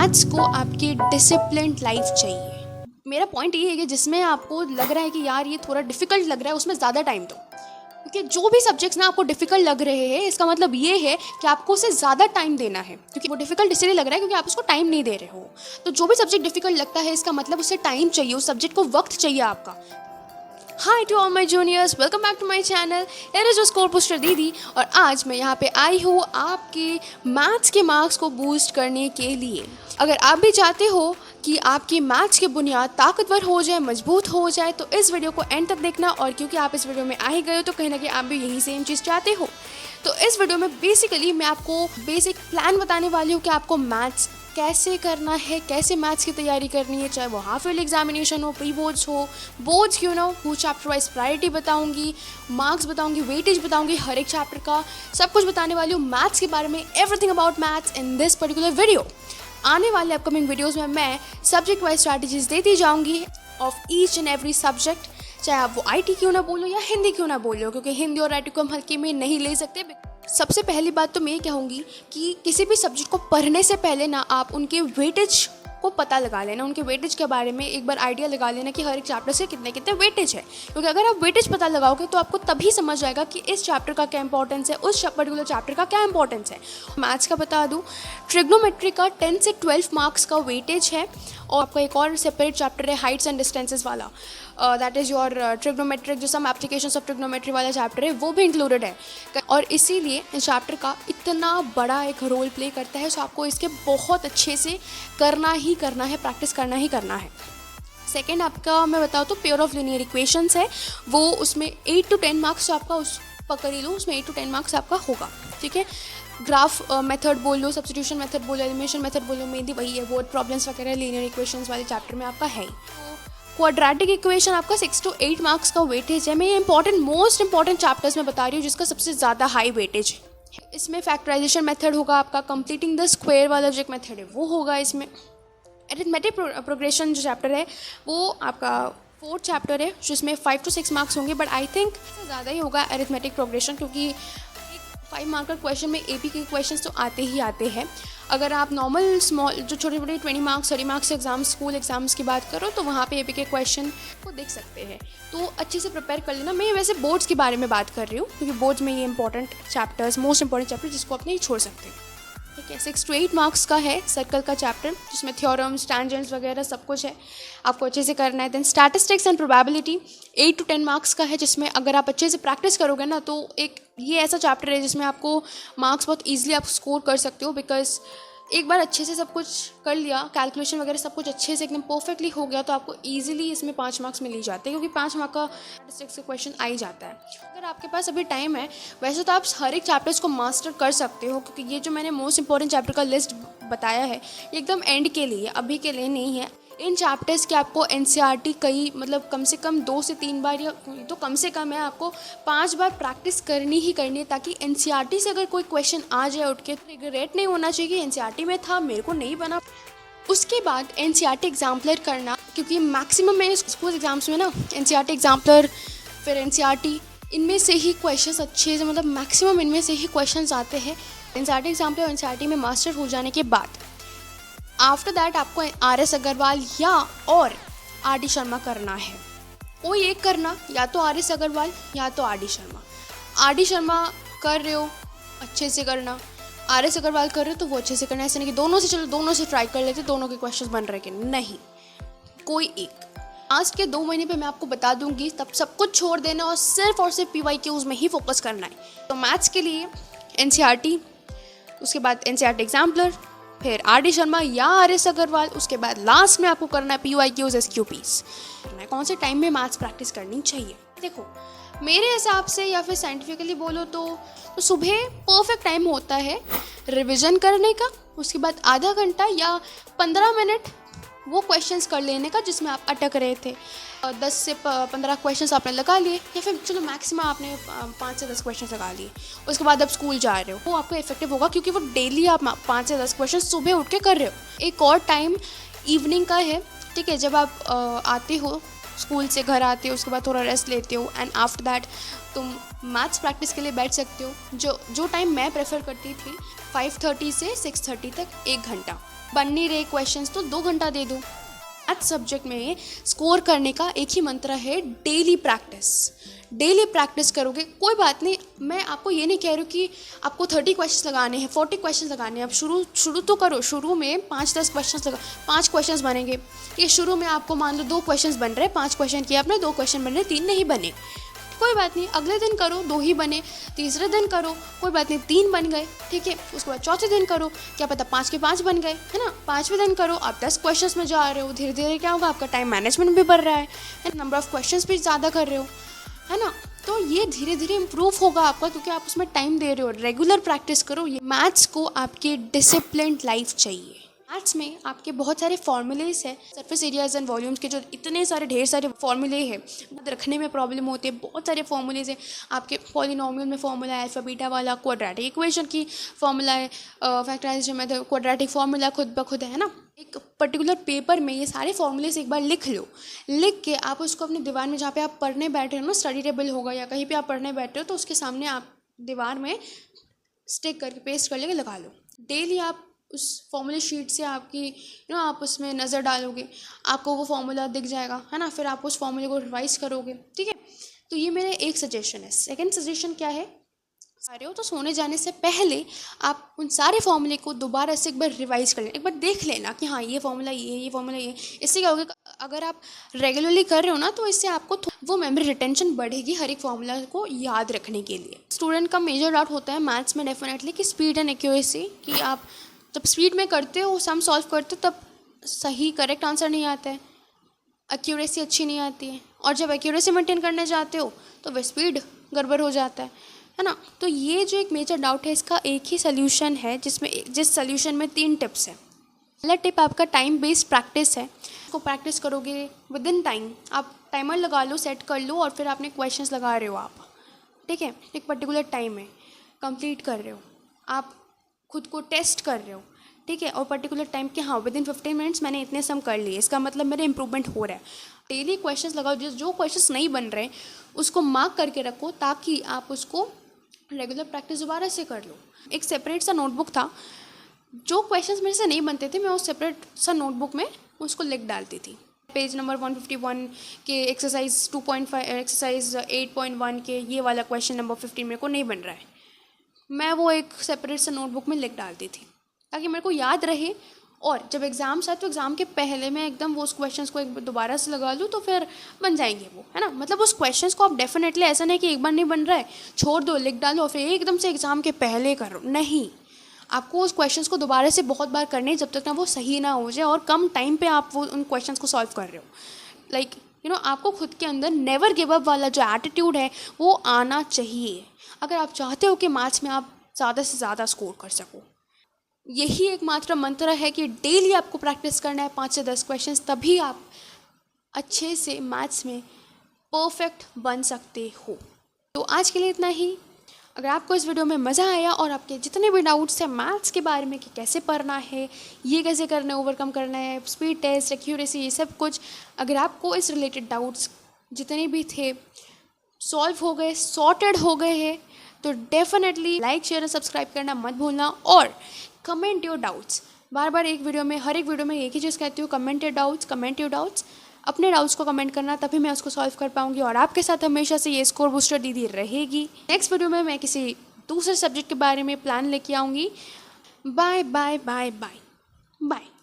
Maths को आपकी disciplined life चाहिए। मेरा पॉइंट ये है कि जिसमें आपको लग रहा है कि यार ये थोड़ा डिफ़िकल्ट लग रहा है, उसमें ज़्यादा टाइम दो। क्योंकि जो भी सब्जेक्ट्स ना आपको डिफ़िकल्ट लग रहे हैं, इसका मतलब ये है कि आपको उसे ज़्यादा टाइम देना है। क्योंकि वो डिफ़िकल्ट इसलिए लग रहा है क्योंकि आप उसको टाइम नहीं दे रहे हो। तो जो भी सब्जेक्ट डिफ़िकल्ट लगता है, इसका मतलब उसे टाइम चाहिए, उस सब्जेक्ट को वक्त चाहिए आपका। Hi to all my juniors, welcome back to my channel. It is your score poster दीदी, और आज मैं यहाँ पे आई हूँ आपके मैथ्स के मार्क्स को बूस्ट करने के लिए। अगर आप भी चाहते हो कि आपकी मैथ्स की बुनियाद ताकतवर हो जाए, मजबूत हो जाए, तो इस वीडियो को एंड तक देखना। और क्योंकि आप इस वीडियो में आ ही गए हो तो कहीं ना कहीं आप भी यही सेम चीज़ चाहते हो। तो इस वीडियो में बेसिकली मैं आपको बेसिक प्लान बताने वाली हूँ कि आपको मैथ्स कैसे करना है, कैसे मैथ्स की तैयारी करनी है, चाहे वो हाफ ईयरली एग्जामिनेशन हो, प्री बोर्ड्स हो, बोर्ड्स क्यों ना हो। चैप्टर वाइज प्रायोरिटी बताऊंगी, मार्क्स बताऊंगी, वेटेज बताऊंगी, हर एक चैप्टर का सब कुछ बताने वाली हूँ मैथ्स के बारे में। Everything about maths in this particular video. आने वाले अपकमिंग वीडियोज़ में मैं सब्जेक्ट वाइज स्ट्रैटेजीज देती जाऊँगी of each and every subject, चाहे आप वो IT क्यों ना बोलो या हिंदी क्यों ना बोलो, क्योंकि हिंदी और IT को हम हल्के में नहीं ले सकते। सबसे पहली बात तो मैं ये कहूँगी कि किसी भी सब्जेक्ट को पढ़ने से पहले ना आप उनके वेटेज को पता लगा लेना, उनके वेटेज के बारे में एक बार आइडिया लगा लेना कि हर एक चैप्टर से कितने कितने वेटेज है। क्योंकि अगर आप वेटेज पता लगाओगे तो आपको तभी समझ आएगा कि इस चैप्टर का क्या इंपॉर्टेंस है, उस पर्टिकुलर चैप्टर का क्या इंपॉर्टेंस है। मैथ्स का बता दूँ, ट्रिग्नोमेट्री का 10 से 12 मार्क्स का वेटेज है। और आपका एक और सेपरेट चैप्टर है हाइट्स एंड डिस्टेंसेस वाला, दैट इज़ योर ट्रिग्नोमेट्रिक, जो सम एप्लीकेशंस ऑफ ट्रिग्नोमेट्री वाला चैप्टर है, वो भी इंक्लूडेड है। और इसीलिए इस चैप्टर का इतना बड़ा एक रोल प्ले करता है, सो आपको इसके बहुत अच्छे से करना ही करना है, प्रैक्टिस करना ही करना है। सेकेंड आपका मैं बताऊँ तो प्योर ऑफ लीनियर इक्वेशंस है, वो उसमें 8 to 10 मार्क्स आपका उस पकड़ ही लो, उसमें 8 to 10 मार्क्स आपका होगा। ठीक है, ग्राफ मेथड बोल लो, सब्स्टिट्यूशन मेथड बोलो, एलिमिनेशन मेथड बोलो, मेनली वही है। वर्ड प्रॉब्लम्स वगैरह लीनियर इक्वेशंस वाले चैप्टर में आपका है ही। क्वाड्रेटिक इक्वेशन आपका 6 to 8 मार्क्स का वेटेज है। मैं ये मोस्ट इंपॉर्टेंट चैप्टर्स में बता रही हूँ जिसका सबसे ज़्यादा हाई वेटेज है। इसमें फैक्टराइजेशन मेथड होगा आपका, कंप्लीटिंग द स्क्वायर वाला जो एक मेथड है वो होगा। इसमें अरिथमेटिक प्रोग्रेशन जो चैप्टर है वो आपका 4th चैप्टर है, जिसमें 5 to 6 मार्क्स होंगे, बट आई थिंक ज़्यादा ही होगा अरिथमेटिक प्रोग्रेशन, क्योंकि 5 मार्क का क्वेश्चन में AP के क्वेश्चंस तो आते ही आते हैं। अगर आप नॉर्मल स्मॉल जो छोटे छोटे 20 marks 30 marks exams, school exams की बात करो, तो वहाँ पे AP के क्वेश्चन को देख सकते हैं। तो अच्छे से प्रिपेयर कर लेना। मैं वैसे बोर्ड्स के बारे में बात कर रही हूँ, क्योंकि बोर्ड्स में ये important chapters, most important chapter जिसको आप नहीं छोड़ सकते। ठीक है, 6 to 8 मार्क्स का है सर्कल का चैप्टर, जिसमें थ्योरम्स, टैंजेंट्स वगैरह सब कुछ है, आपको अच्छे से करना है। Then statistics and probability 8 to 10 marks का है, जिसमें अगर आप अच्छे से प्रैक्टिस करोगे ना, तो एक ये ऐसा चैप्टर है जिसमें आपको मार्क्स बहुत ईजिली आप स्कोर कर सकते हो। बिकॉज एक बार अच्छे से सब कुछ कर लिया, कैलकुलेशन वगैरह सब कुछ अच्छे से एकदम परफेक्टली हो गया, तो आपको ईजिली इसमें 5 मार्क्स मिल ही जाते हैं, क्योंकि 5 मार्क का स्टैटिस्टिक्स का क्वेश्चन आ ही जाता है। अगर आपके पास अभी टाइम है, वैसे तो आप हर एक चैप्टर्स को मास्टर कर सकते हो, क्योंकि ये जो मैंने मोस्ट इंपॉर्टेंट चैप्टर का लिस्ट बताया है ये एकदम एंड के लिए, अभी के लिए नहीं है। इन चैप्टर्स के आपको NCERT कई मतलब कम से कम 2 से 3 बार, या तो कम से कम है आपको 5 बार प्रैक्टिस करनी ही करनी है, ताकि NCERT से अगर कोई क्वेश्चन आ जाए उठ के, तो रिग्रेट नहीं होना चाहिए कि NCERT में था, मेरे को नहीं बना। उसके बाद NCERT एग्जाम्पलर करना, क्योंकि मैक्सिमम मैंने स्कूल एग्जाम्स में ना NCERT एग्जाम्पलर, फिर NCERT, इनमें से ही क्वेश्चंस अच्छे से, मतलब मैक्सिमम इनमें से ही क्वेश्चंस आते हैं। NCERT एग्जाम्पलर और NCERT में मास्टर हो जाने के बाद आफ्टर दैट आपको RS अग्रवाल या और RD शर्मा करना है। कोई एक करना, या तो RS अग्रवाल या तो RD शर्मा। RD शर्मा कर रहे हो अच्छे से करना, RS अग्रवाल कर रहे हो तो वो अच्छे से करना। ऐसे नहीं कि दोनों से चलो दोनों से ट्राई कर लेते, दोनों के क्वेश्चंस बन रहे कि नहीं, कोई एक। आज के 2 महीने पे मैं आपको बता दूंगी, तब सब कुछ छोड़ देना और सिर्फ PYQs में ही फोकस करना है। तो मैथ्स के लिए NCERT, उसके बाद NCERT एग्जाम्पलर, फिर RD शर्मा या RS अग्रवाल, उसके बाद लास्ट में आपको करना है PYQs SQPs। कौन से टाइम में मैथ्स प्रैक्टिस करनी चाहिए? देखो, मेरे हिसाब से या फिर साइंटिफिकली बोलो तो सुबह परफेक्ट टाइम होता है रिवीजन करने का, उसके बाद आधा घंटा या 15 मिनट वो क्वेश्चंस कर लेने का जिसमें आप अटक रहे थे। 10 से 15 क्वेश्चंस आपने लगा लिए, या फिर चलो मैक्सिमम आपने 5 से 10 क्वेश्चंस लगा लिए। उसके बाद आप स्कूल जा रहे हो, वो आपको इफेक्टिव होगा, क्योंकि वो डेली आप 5 से 10 क्वेश्चन सुबह उठ के कर रहे हो। एक और टाइम इवनिंग का है, ठीक है, जब आप आते हो स्कूल से, घर आते हो, उसके बाद थोड़ा रेस्ट लेते हो, एंड आफ्टर दैट तुम मैथ्स प्रैक्टिस के लिए बैठ सकते हो। जो टाइम मैं प्रेफर करती थी 5:30 से 6:30 तक, 1 घंटा, बन नहीं रहे क्वेश्चंस तो 2 घंटा दे दो। मैथ सब्जेक्ट में स्कोर करने का एक ही मंत्र है, डेली प्रैक्टिस। डेली प्रैक्टिस करोगे, कोई बात नहीं, मैं आपको ये नहीं कह रही हूँ कि आपको 30 क्वेश्चन लगाने हैं, 40 क्वेश्चन लगाने हैं। अब शुरू तो करो। शुरू में 5-10 क्वेश्चन 5 क्वेश्चन बनेंगे। ये शुरू में आपको मान लो 2 क्वेश्चन बन रहे, 5 क्वेश्चन किए आपने, 2 क्वेश्चन बन रहे, 3 नहीं बने, कोई बात नहीं, अगले दिन करो 2 ही बने, तीसरे दिन करो कोई बात नहीं 3 बन गए, ठीक है। उसके बाद चौथे दिन करो, क्या पता 5 के 5 बन गए, है ना। 5वें दिन करो, आप 10 क्वेश्चंस में जा रहे हो, धीरे धीरे क्या होगा, आपका टाइम मैनेजमेंट भी बढ़ रहा है, नंबर ऑफ क्वेश्चंस भी ज़्यादा कर रहे हो, है ना। तो ये धीरे धीरे इम्प्रूव होगा आपका, क्योंकि आप उसमें टाइम दे रहे हो। रेगुलर प्रैक्टिस करो। ये मैथ्स को आपकी डिसिप्लिन्ड लाइफ चाहिए। मैथ्स में आपके बहुत सारे फॉर्मूलेज है, सरफेस एरियाज एंड वॉल्यूम्स के जो इतने सारे ढेर सारे फॉर्मूले हैं, रखने में प्रॉब्लम होती है। बहुत सारे फॉर्मूलेज हैं आपके। पॉलिनोमियल में फॉर्मूला है अल्फा बीटा वाला, क्वाड्रेटिक इक्वेशन की फॉर्मूला है, फैक्टराइजेशन में क्वाड्रेटिक फॉर्मूला खुद ब खुद है ना। एक पर्टिकुलर पेपर में ये सारे फॉर्मूलेज एक बार लिख लो। लिख के आप उसको अपने दीवार में, जहाँ पे आप पढ़ने बैठे हो ना, स्टडी टेबल होगा या कहीं पे आप पढ़ने बैठे हो, तो उसके सामने आप दीवार में स्टिक करके पेस्ट कर लेके लगा लो। डेली आप उस फॉर्मूला शीट से आपकी आप उसमें नज़र डालोगे, आपको वो फॉर्मूला दिख जाएगा, है ना। फिर आप उस फॉर्मूले को रिवाइज करोगे, ठीक है। तो ये मेरा एक सजेशन है। सेकंड सजेशन क्या है, सारे हो तो सोने जाने से पहले आप उन सारे फॉर्मूले को दोबारा से एक बार रिवाइज कर लेना, एक बार देख लेना कि हाँ ये फॉर्मूला ये फॉर्मूला ये। इससे क्या होगा, अगर आप रेगुलरली कर रहे हो ना, तो इससे आपको वो मेमोरी रिटेंशन बढ़ेगी हर एक फॉर्मूला को याद रखने के लिए। स्टूडेंट का मेजर डाउट होता है मैथ्स में डेफिनेटली कि स्पीड एंड एक्यूरेसी, कि आप जब स्पीड में करते हो, सम सॉल्व करते हो, तब सही करेक्ट आंसर नहीं आता है, एक्यूरेसी अच्छी नहीं आती है, और जब एक्यूरेसी मेंटेन करने जाते हो तो वह स्पीड गड़बड़ हो जाता है ना। तो ये जो एक मेजर डाउट है, इसका एक ही सल्यूशन है, जिस सल्यूशन में 3 टिप्स है। पहला टिप आपका टाइम बेस्ड प्रैक्टिस है। इसको प्रैक्टिस करोगे विद इन टाइम, आप टाइमर लगा लो, सेट कर लो, और फिर आपने क्वेश्चंस लगा रहे हो आप, ठीक है, एक पर्टिकुलर टाइम में कंप्लीट कर रहे हो, आप खुद को टेस्ट कर रहे हो, ठीक है, और पर्टिकुलर टाइम के हाँ विद इन 15 मिनट्स मैंने इतने सम कर लिए, इसका मतलब मेरा इंप्रूवमेंट हो रहा है। डेली क्वेश्चंस लगाओ, जो क्वेश्चंस नहीं बन रहे उसको मार्क करके रखो, ताकि आप उसको रेगुलर प्रैक्टिस दोबारा से कर लो। एक सेपरेट सा नोटबुक था, जो क्वेश्चंस मेरे से नहीं बनते थे मैं उस सेपरेट सा नोटबुक में उसको लिख डालती थी। पेज नंबर 151 के एक्सरसाइज 2.5 एक्सरसाइज 8.1 के ये वाला क्वेश्चन नंबर 15 मेरे को नहीं बन रहा है, मैं वो एक सेपरेट सा नोटबुक में लिख डालती थी, ताकि मेरे को याद रहे। और जब एग्ज़ाम्स आए तो एग्ज़ाम के पहले मैं एकदम वो उस क्वेश्चंस को एक दोबारा से लगा लूँ, तो फिर बन जाएंगे वो, है ना। मतलब उस क्वेश्चंस को आप डेफिनेटली ऐसा नहीं कि एक बार नहीं बन रहा है छोड़ दो, लिख डालो, फिर एकदम से एग्ज़ाम के पहले करो, नहीं। आपको उस क्वेश्चंस को दोबारा से बहुत बार करने, जब तक ना वो सही ना हो जाए और कम टाइम पे आप वो उन क्वेश्चंस को सॉल्व कर रहे हो। लाइक आपको खुद के अंदर नेवर गिव अप वाला जो एटीट्यूड है वो आना चाहिए, अगर आप चाहते हो कि मैथ्स में आप ज़्यादा से ज़्यादा स्कोर कर सको। यही एकमात्र मंत्र है कि डेली आपको प्रैक्टिस करना है 5 से 10 क्वेश्चंस, तभी आप अच्छे से मैथ्स में परफेक्ट बन सकते हो। तो आज के लिए इतना ही। अगर आपको इस वीडियो में मज़ा आया और आपके जितने भी डाउट्स हैं मैथ्स के बारे में कि कैसे पढ़ना है, ये कैसे करना है, ओवरकम करना है, स्पीड टेस्ट, एक्यूरेसी, ये सब कुछ, अगर आपको इस रिलेटेड डाउट्स जितने भी थे सॉल्व हो गए, सॉर्टेड हो गए हैं, तो डेफिनेटली लाइक शेयर और सब्सक्राइब करना मत भूलना, और कमेंट योर डाउट्स। बार बार हर एक वीडियो में एक ही चीज़ कहती हूँ, कमेंट योर डाउट्स। अपने डाउट्स को कमेंट करना, तभी मैं उसको सॉल्व कर पाऊंगी, और आपके साथ हमेशा से ये स्कोर बूस्टर दीदी रहेगी। नेक्स्ट वीडियो में मैं किसी दूसरे सब्जेक्ट के बारे में प्लान लेके आऊँगी। Bye bye bye bye bye.